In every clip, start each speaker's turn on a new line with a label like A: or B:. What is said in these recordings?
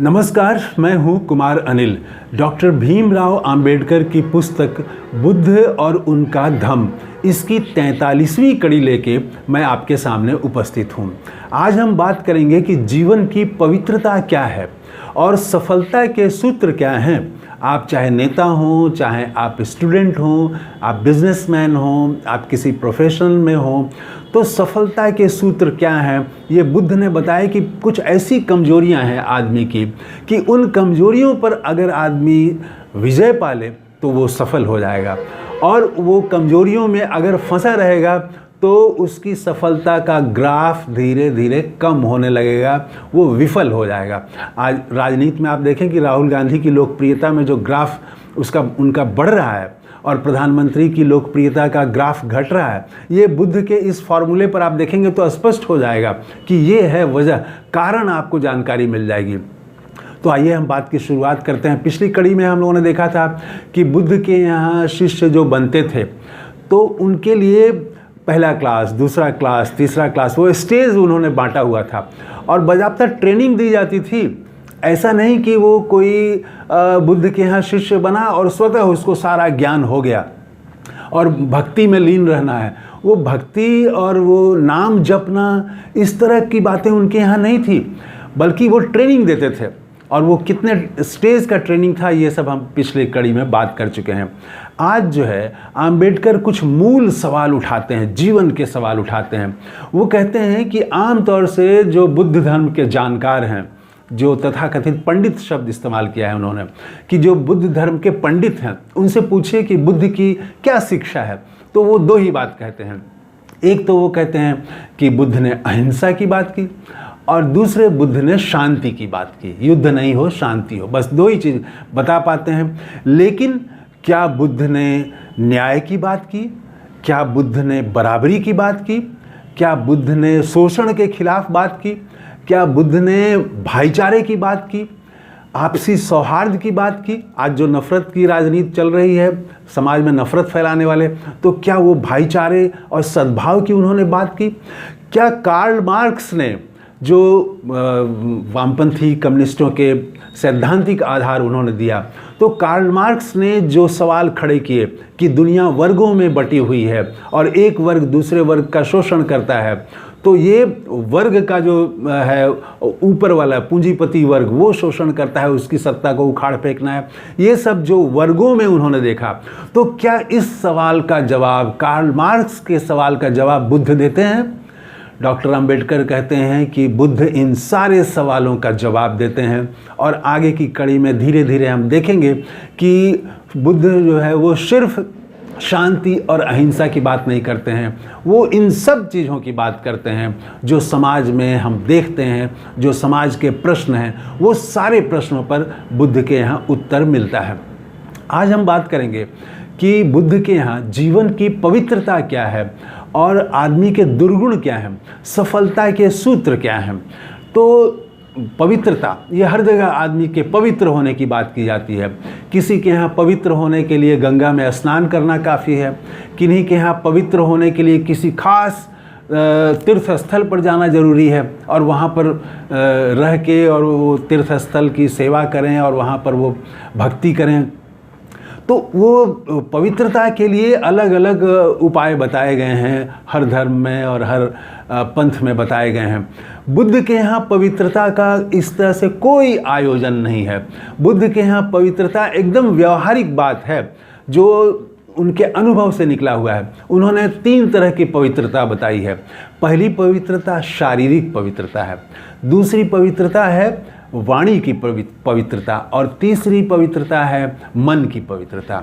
A: नमस्कार, मैं हूं कुमार अनिल। डॉक्टर भीमराव अंबेडकर की पुस्तक बुद्ध और उनका धम्म, इसकी 43वीं कड़ी लेके मैं आपके सामने उपस्थित हूं। आज हम बात करेंगे कि जीवन की पवित्रता क्या है और सफलता के सूत्र क्या हैं। आप चाहे नेता हों, चाहे आप स्टूडेंट हों, आप बिजनेसमैन हों, आप किसी प्रोफेशन में हों, तो सफलता के सूत्र क्या हैं, ये बुद्ध ने बताया कि कुछ ऐसी कमजोरियां हैं आदमी की कि उन कमजोरियों पर अगर आदमी विजय पा ले तो वो सफल हो जाएगा, और वो कमजोरियों में अगर फंसा रहेगा तो उसकी सफलता का ग्राफ धीरे धीरे कम होने लगेगा, वो विफल हो जाएगा। आज राजनीति में आप देखें कि राहुल गांधी की लोकप्रियता में जो ग्राफ उनका बढ़ रहा है और प्रधानमंत्री की लोकप्रियता का ग्राफ घट रहा है, ये बुद्ध के इस फॉर्मूले पर आप देखेंगे तो स्पष्ट हो जाएगा कि ये है वजह, कारण आपको जानकारी मिल जाएगी। तो आइए हम बात की शुरुआत करते हैं। पिछली कड़ी में हम लोगों ने देखा था कि बुद्ध के यहाँ शिष्य जो बनते थे तो उनके लिए पहला क्लास, दूसरा क्लास, तीसरा क्लास, वो स्टेज उन्होंने बांटा हुआ था और बाकायदा ट्रेनिंग दी जाती थी। ऐसा नहीं कि वो कोई बुद्ध के यहाँ शिष्य बना और स्वतः उसको सारा ज्ञान हो गया और भक्ति में लीन रहना है। वो भक्ति और वो नाम जपना, इस तरह की बातें उनके यहाँ नहीं थी, बल्कि वो ट्रेनिंग देते थे। और वो कितने स्टेज का ट्रेनिंग था, ये सब हम पिछली कड़ी में बात कर चुके हैं। आज जो है अंबेडकर कुछ मूल सवाल उठाते हैं, जीवन के सवाल उठाते हैं। वो कहते हैं कि आमतौर से जो बुद्ध धर्म के जानकार हैं, जो तथाकथित पंडित शब्द इस्तेमाल किया है उन्होंने, कि जो बुद्ध धर्म के पंडित हैं उनसे पूछे कि बुद्ध की क्या शिक्षा है, तो वो दो ही बात कहते हैं। एक तो वो कहते हैं कि बुद्ध ने अहिंसा की बात की और दूसरे बुद्ध ने शांति की बात की, युद्ध नहीं हो शांति हो, बस दो ही चीज़ बता पाते हैं। लेकिन क्या बुद्ध ने न्याय की बात की, क्या बुद्ध ने बराबरी की बात की, क्या बुद्ध ने शोषण के खिलाफ बात की, क्या बुद्ध ने भाईचारे की बात की, आपसी सौहार्द की बात की। आज जो नफ़रत की राजनीति चल रही है, समाज में नफ़रत फैलाने वाले, तो क्या वो भाईचारे और सद्भाव की उन्होंने बात की। क्या कार्ल मार्क्स ने जो वामपंथी कम्युनिस्टों के सैद्धांतिक आधार उन्होंने दिया, तो कार्ल मार्क्स ने जो सवाल खड़े किए कि दुनिया वर्गों में बटी हुई है और एक वर्ग दूसरे वर्ग का शोषण करता है, तो ये वर्ग का जो है ऊपर वाला पूंजीपति वर्ग, वो शोषण करता है, उसकी सत्ता को उखाड़ फेंकना है। ये सब जो वर्गों में उन्होंने देखा, तो क्या इस सवाल का जवाब, कार्ल मार्क्स के सवाल का जवाब बुद्ध देते हैं? डॉक्टर अंबेडकर कहते हैं कि बुद्ध इन सारे सवालों का जवाब देते हैं। और आगे की कड़ी में धीरे धीरे हम देखेंगे कि बुद्ध जो है वो सिर्फ शांति और अहिंसा की बात नहीं करते हैं, वो इन सब चीज़ों की बात करते हैं जो समाज में हम देखते हैं, जो समाज के प्रश्न हैं, वो सारे प्रश्नों पर बुद्ध के यहाँ उत्तर मिलता है। आज हम बात करेंगे कि बुद्ध के यहाँ जीवन की पवित्रता क्या है और आदमी के दुर्गुण क्या हैं, सफलता के सूत्र क्या हैं। तो पवित्रता, ये हर जगह आदमी के पवित्र होने की बात की जाती है। किसी के यहाँ पवित्र होने के लिए गंगा में स्नान करना काफ़ी है, किन्हीं के यहाँ पवित्र होने के लिए किसी खास तीर्थ स्थल पर जाना जरूरी है और वहाँ पर रह के और वो तीर्थ स्थल की सेवा करें और वहाँ पर वो भक्ति करें। तो वो पवित्रता के लिए अलग अलग उपाय बताए गए हैं, हर धर्म में और हर पंथ में बताए गए हैं। बुद्ध के यहाँ पवित्रता का इस तरह से कोई आयोजन नहीं है। बुद्ध के यहाँ पवित्रता एकदम व्यवहारिक बात है जो उनके अनुभव से निकला हुआ है। उन्होंने 3 तरह की पवित्रता बताई है। पहली पवित्रता शारीरिक पवित्रता है, दूसरी पवित्रता है वाणी की पवित्रता और तीसरी पवित्रता है मन की पवित्रता।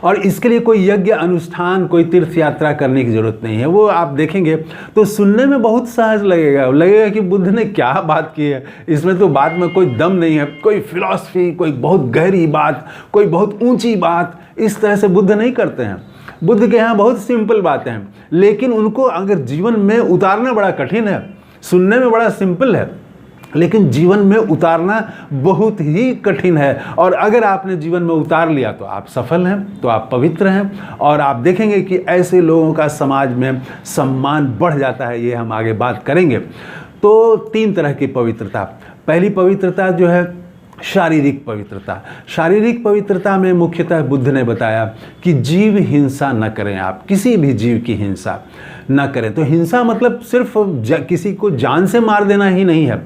A: और इसके लिए कोई यज्ञ अनुष्ठान, कोई तीर्थ यात्रा करने की ज़रूरत नहीं है। वो आप देखेंगे तो सुनने में बहुत सहज लगेगा कि बुद्ध ने क्या बात की है, इसमें तो बात में कोई दम नहीं है, कोई फिलॉसफी, कोई बहुत गहरी बात, कोई बहुत ऊंची बात, इस तरह से बुद्ध नहीं करते हैं। बुद्ध के यहाँ बहुत सिंपल बातें हैं, लेकिन उनको अगर जीवन में उतारना बड़ा कठिन है। सुनने में बड़ा सिंपल है, लेकिन जीवन में उतारना बहुत ही कठिन है। और अगर आपने जीवन में उतार लिया तो आप सफल हैं, तो आप पवित्र हैं और आप देखेंगे कि ऐसे लोगों का समाज में सम्मान बढ़ जाता है। ये हम आगे बात करेंगे। तो 3 तरह की पवित्रता। पहली पवित्रता जो है शारीरिक पवित्रता। शारीरिक पवित्रता में मुख्यतः बुद्ध ने बताया कि जीव हिंसा न करें, आप किसी भी जीव की हिंसा न करें। तो हिंसा मतलब सिर्फ किसी को जान से मार देना ही नहीं है।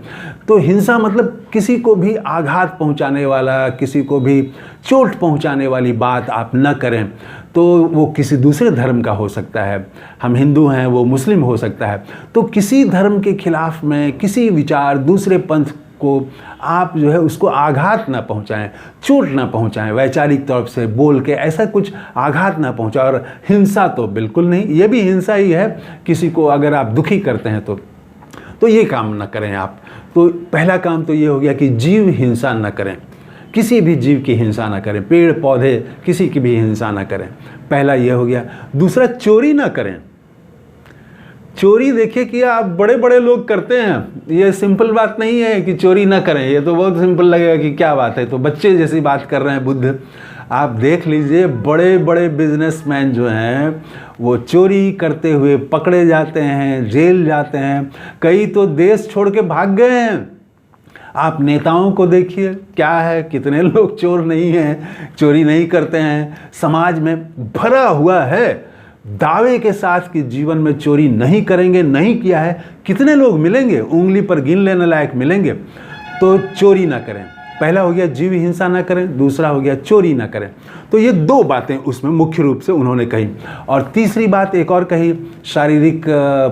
A: तो हिंसा मतलब किसी को भी आघात पहुंचाने वाला, किसी को भी चोट पहुंचाने वाली बात आप न करें। तो वो किसी दूसरे धर्म का हो सकता है, हम हिंदू हैं, वो मुस्लिम हो सकता है। तो किसी धर्म के खिलाफ में किसी विचार, दूसरे पंथ को आप जो है उसको आघात ना पहुंचाएं, चोट ना पहुंचाएं, वैचारिक तौर से बोल के ऐसा कुछ आघात ना पहुंचाएं। और हिंसा तो बिल्कुल नहीं, ये भी हिंसा ही है। किसी को अगर आप दुखी करते हैं तो ये काम ना करें आप। तो पहला काम तो ये हो गया कि जीव हिंसा ना करें, किसी भी जीव की हिंसा ना करें, पेड़ पौधे किसी की भी हिंसा ना करें, पहला ये हो गया। दूसरा, चोरी ना करें। चोरी देखिए कि आप बड़े बड़े लोग करते हैं, ये सिंपल बात नहीं है कि चोरी ना करें, ये तो बहुत सिंपल लगेगा कि क्या बात है, तो बच्चे जैसी बात कर रहे हैं बुद्ध। आप देख लीजिए बड़े बड़े बिजनेसमैन जो हैं वो चोरी करते हुए पकड़े जाते हैं, जेल जाते हैं, कई तो देश छोड़ के भाग गए हैं। आप नेताओं को देखिए क्या है, कितने लोग चोर नहीं हैं, चोरी नहीं करते हैं। समाज में भरा हुआ है दावे के साथ कि जीवन में चोरी नहीं करेंगे, नहीं किया है, कितने लोग मिलेंगे, उंगली पर गिन लेने लायक मिलेंगे। तो चोरी ना करें, पहला हो गया जीव हिंसा ना करें, दूसरा हो गया चोरी ना करें। तो ये दो बातें उसमें मुख्य रूप से उन्होंने कही। और तीसरी बात एक और कही शारीरिक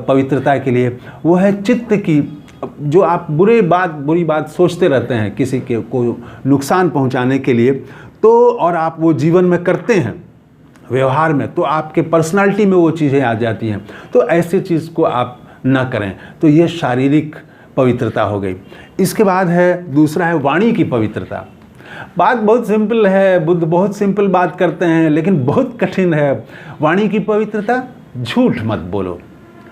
A: पवित्रता के लिए, वो है चित्त की। जो आप बुरी बात सोचते रहते हैं किसी के को नुकसान पहुंचाने के लिए, तो और आप वो जीवन में करते हैं, व्यवहार में, तो आपके पर्सनालिटी में वो चीज़ें आ जाती हैं। तो ऐसी चीज़ को आप ना करें। तो ये शारीरिक पवित्रता हो गई। इसके बाद है दूसरा है वाणी की पवित्रता। बात बहुत सिंपल है, बुद्ध बहुत सिंपल बात करते हैं, लेकिन बहुत कठिन है। वाणी की पवित्रता, झूठ मत बोलो।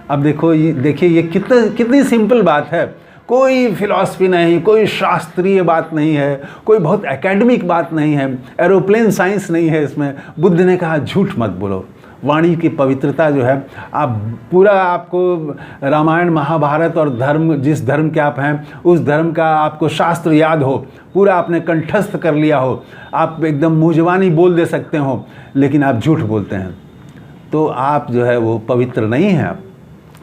A: अब देखिए ये कितनी सिंपल बात है, कोई फिलॉसफी नहीं, कोई शास्त्रीय बात नहीं है, कोई बहुत एकेडमिक बात नहीं है, एरोप्लेन साइंस नहीं है इसमें। बुद्ध ने कहा झूठ मत बोलो। वाणी की पवित्रता जो है, आप पूरा, आपको रामायण महाभारत और धर्म, जिस धर्म के आप हैं उस धर्म का आपको शास्त्र याद हो, पूरा आपने कंठस्थ कर लिया हो, आप एकदम मुँह ज़बानी बोल दे सकते हो, लेकिन आप झूठ बोलते हैं, तो आप जो है वो पवित्र नहीं हैं। आप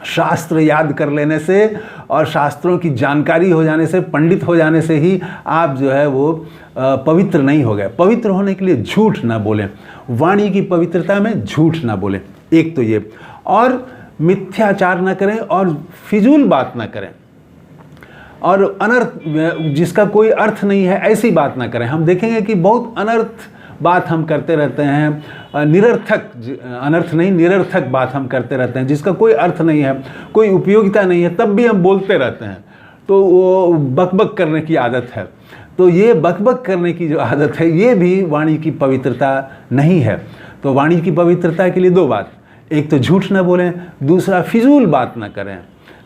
A: शास्त्र याद कर लेने से और शास्त्रों की जानकारी हो जाने से, पंडित हो जाने से ही आप जो है वो पवित्र नहीं हो गए। पवित्र होने के लिए झूठ ना बोलें, वाणी की पवित्रता में झूठ ना बोलें, एक तो ये। और मिथ्याचार ना करें और फिजूल बात ना करें, और अनर्थ, जिसका कोई अर्थ नहीं है ऐसी बात ना करें। हम देखेंगे कि बहुत अनर्थ बात हम करते रहते हैं, निरर्थक, अनर्थ नहीं निरर्थक बात हम करते रहते हैं, जिसका कोई अर्थ नहीं है, कोई उपयोगिता नहीं है, तब भी हम बोलते रहते हैं। तो वो बकबक करने की आदत है। तो ये बकबक करने की जो आदत है, ये भी वाणी की पवित्रता नहीं है। तो वाणी की पवित्रता के लिए दो बात, एक तो झूठ ना बोलें, दूसरा फिजूल बात ना करें,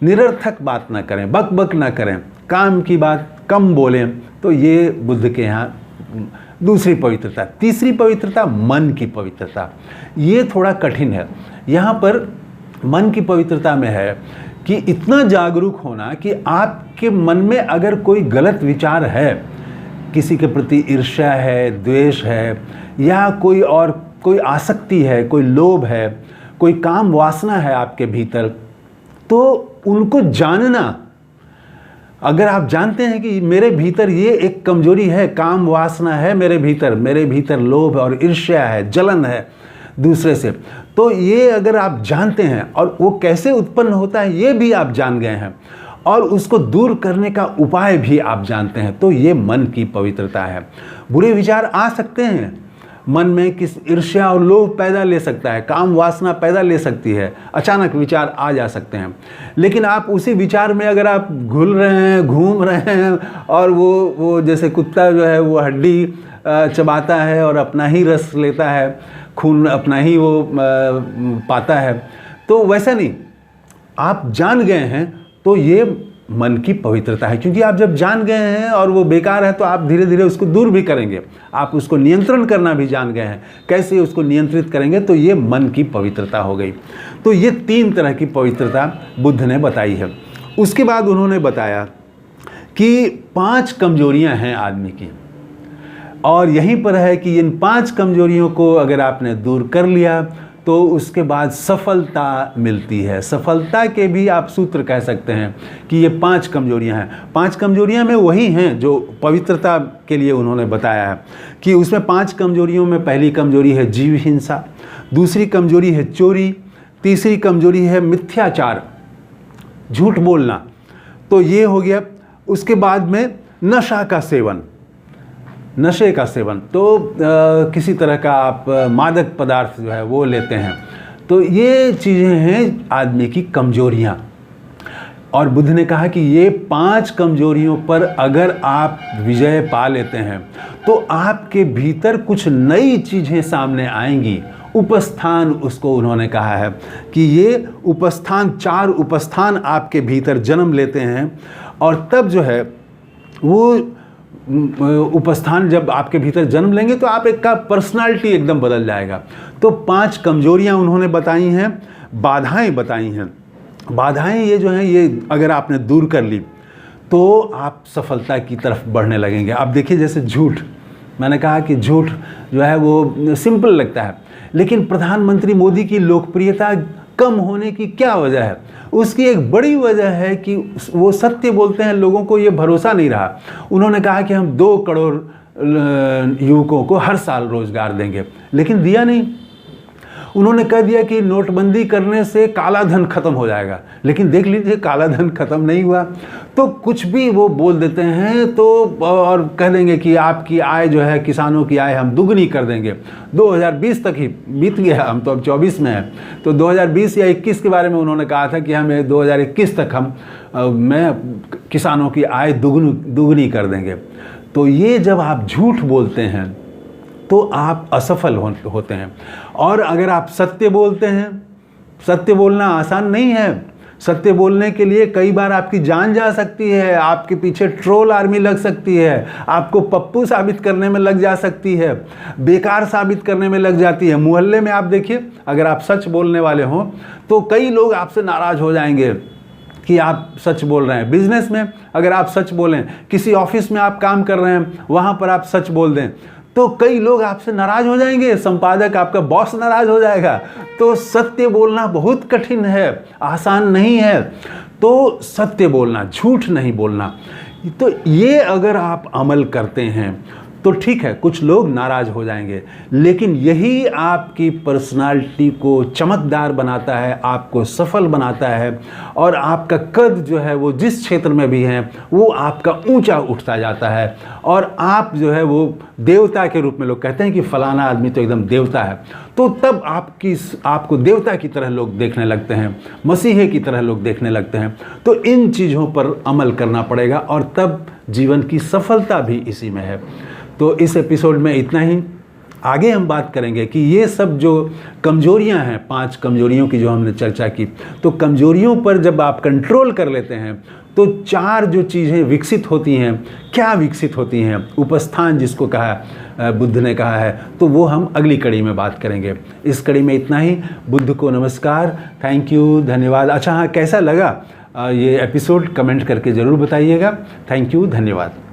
A: निरर्थक बात ना करें, बकबक ना करें, काम की बात कम बोलें। तो ये बुद्ध के यहाँ दूसरी पवित्रता। तीसरी पवित्रता मन की पवित्रता। ये थोड़ा कठिन है। यहाँ पर मन की पवित्रता में है कि इतना जागरूक होना कि आपके मन में अगर कोई गलत विचार है, किसी के प्रति ईर्ष्या है, द्वेष है, या कोई आसक्ति है, कोई लोभ है, कोई काम वासना है आपके भीतर, तो उनको जानना। अगर आप जानते हैं कि मेरे भीतर ये एक कमजोरी है, काम वासना है मेरे भीतर लोभ और ईर्ष्या है, जलन है दूसरे से, तो ये अगर आप जानते हैं और वो कैसे उत्पन्न होता है ये भी आप जान गए हैं, और उसको दूर करने का उपाय भी आप जानते हैं, तो ये मन की पवित्रता है। बुरे विचार आ सकते हैं मन में, किस ईर्ष्या और लोभ पैदा ले सकता है, काम वासना पैदा ले सकती है, अचानक विचार आ जा सकते हैं। लेकिन आप उसी विचार में अगर आप घुल रहे हैं, घूम रहे हैं, और वो जैसे कुत्ता जो है वो हड्डी चबाता है और अपना ही रस लेता है, खून अपना ही वो पाता है, तो वैसा नहीं, आप जान गए हैं, तो ये मन की पवित्रता है। क्योंकि आप जब जान गए हैं और वो बेकार है, तो आप धीरे धीरे उसको दूर भी करेंगे, आप उसको नियंत्रण करना भी जान गए हैं, कैसे उसको नियंत्रित करेंगे, तो ये मन की पवित्रता हो गई। तो ये तीन तरह की पवित्रता बुद्ध ने बताई है। उसके बाद उन्होंने बताया कि 5 कमजोरियां हैं आदमी की, और यहीं पर है कि इन 5 कमजोरियों को अगर आपने दूर कर लिया तो उसके बाद सफलता मिलती है। सफलता के भी आप सूत्र कह सकते हैं कि ये 5 कमजोरियां हैं। 5 कमजोरियां में वही हैं जो पवित्रता के लिए उन्होंने बताया है कि उसमें 5 कमजोरियों में पहली कमजोरी है जीव हिंसा, दूसरी कमजोरी है चोरी, तीसरी कमजोरी है मिथ्याचार, झूठ बोलना, तो ये हो गया। उसके बाद में नशा का सेवन, नशे का सेवन, तो किसी तरह का आप मादक पदार्थ जो है वो लेते हैं, तो ये चीज़ें हैं आदमी की कमजोरियाँ। और बुद्ध ने कहा कि ये 5 कमजोरियों पर अगर आप विजय पा लेते हैं तो आपके भीतर कुछ नई चीज़ें सामने आएंगी। उपस्थान उसको उन्होंने कहा है कि ये उपस्थान, 4 उपस्थान आपके भीतर जन्म लेते हैं, और तब जो है वो उपस्थान जब आपके भीतर जन्म लेंगे तो आप एक का पर्सनालिटी एकदम बदल जाएगा। तो 5 कमजोरियां उन्होंने बताई हैं, बाधाएं बताई हैं। बाधाएं ये जो हैं, ये अगर आपने दूर कर ली तो आप सफलता की तरफ बढ़ने लगेंगे। आप देखिए जैसे झूठ, मैंने कहा कि झूठ जो है वो सिंपल लगता है, लेकिन प्रधानमंत्री मोदी की लोकप्रियता कम होने की क्या वजह है? उसकी एक बड़ी वजह है कि वो सत्य बोलते हैं, लोगों को ये भरोसा नहीं रहा। उन्होंने कहा कि हम 2 करोड़ युवकों को हर साल रोजगार देंगे, लेकिन दिया नहीं। उन्होंने कह दिया कि नोटबंदी करने से काला धन खत्म हो जाएगा, लेकिन देख लीजिए काला धन खत्म नहीं हुआ। तो कुछ भी वो बोल देते हैं तो, और कह देंगे कि आपकी आय जो है, किसानों की आय हम दुगनी कर देंगे। 2020 तक ही बीत गया, हम तो अब 24 में हैं, तो 2020 या 21 के बारे में उन्होंने कहा था कि हमें 2021 तक मैं किसानों की आय दुगनी कर देंगे। तो ये जब आप झूठ बोलते हैं तो आप असफल होते हैं। और अगर आप सत्य बोलते हैं, सत्य बोलना आसान नहीं है। सत्य बोलने के लिए कई बार आपकी जान जा सकती है, आपके पीछे ट्रोल आर्मी लग सकती है, आपको पप्पू साबित करने में लग जा सकती है, बेकार साबित करने में लग जाती है। मोहल्ले में आप देखिए, अगर आप सच बोलने वाले हों तो कई लोग आपसे नाराज़ हो जाएंगे कि आप सच बोल रहे हैं। बिजनेस में अगर आप सच बोलें, किसी ऑफिस में आप काम कर रहे हैं, वहाँ पर आप सच बोल दें तो कई लोग आपसे नाराज हो जाएंगे, संपादक, आपका बॉस नाराज हो जाएगा। तो सत्य बोलना बहुत कठिन है, आसान नहीं है। तो सत्य बोलना, झूठ नहीं बोलना, तो ये अगर आप अमल करते हैं तो ठीक है, कुछ लोग नाराज हो जाएंगे, लेकिन यही आपकी पर्सनालिटी को चमकदार बनाता है, आपको सफल बनाता है, और आपका कद जो है वो जिस क्षेत्र में भी है वो आपका ऊंचा उठता जाता है, और आप जो है वो देवता के रूप में, लोग कहते हैं कि फलाना आदमी तो एकदम देवता है, तो तब आपको देवता की तरह लोग देखने लगते हैं, मसीहे की तरह लोग देखने लगते हैं। तो इन चीज़ों पर अमल करना पड़ेगा, और तब जीवन की सफलता भी इसी में है। तो इस एपिसोड में इतना ही। आगे हम बात करेंगे कि ये सब जो कमजोरियां हैं, 5 कमजोरियों की जो हमने चर्चा की, तो कमजोरियों पर जब आप कंट्रोल कर लेते हैं तो 4 जो चीज़ें विकसित होती हैं, क्या विकसित होती हैं, उपस्थान जिसको कहा बुद्ध ने कहा है, तो वो हम अगली कड़ी में बात करेंगे। इस कड़ी में इतना ही। बुद्ध को नमस्कार, थैंक यू, धन्यवाद। अच्छा हाँ, कैसा लगा ये एपिसोड कमेंट करके ज़रूर बताइएगा। थैंक यू, धन्यवाद।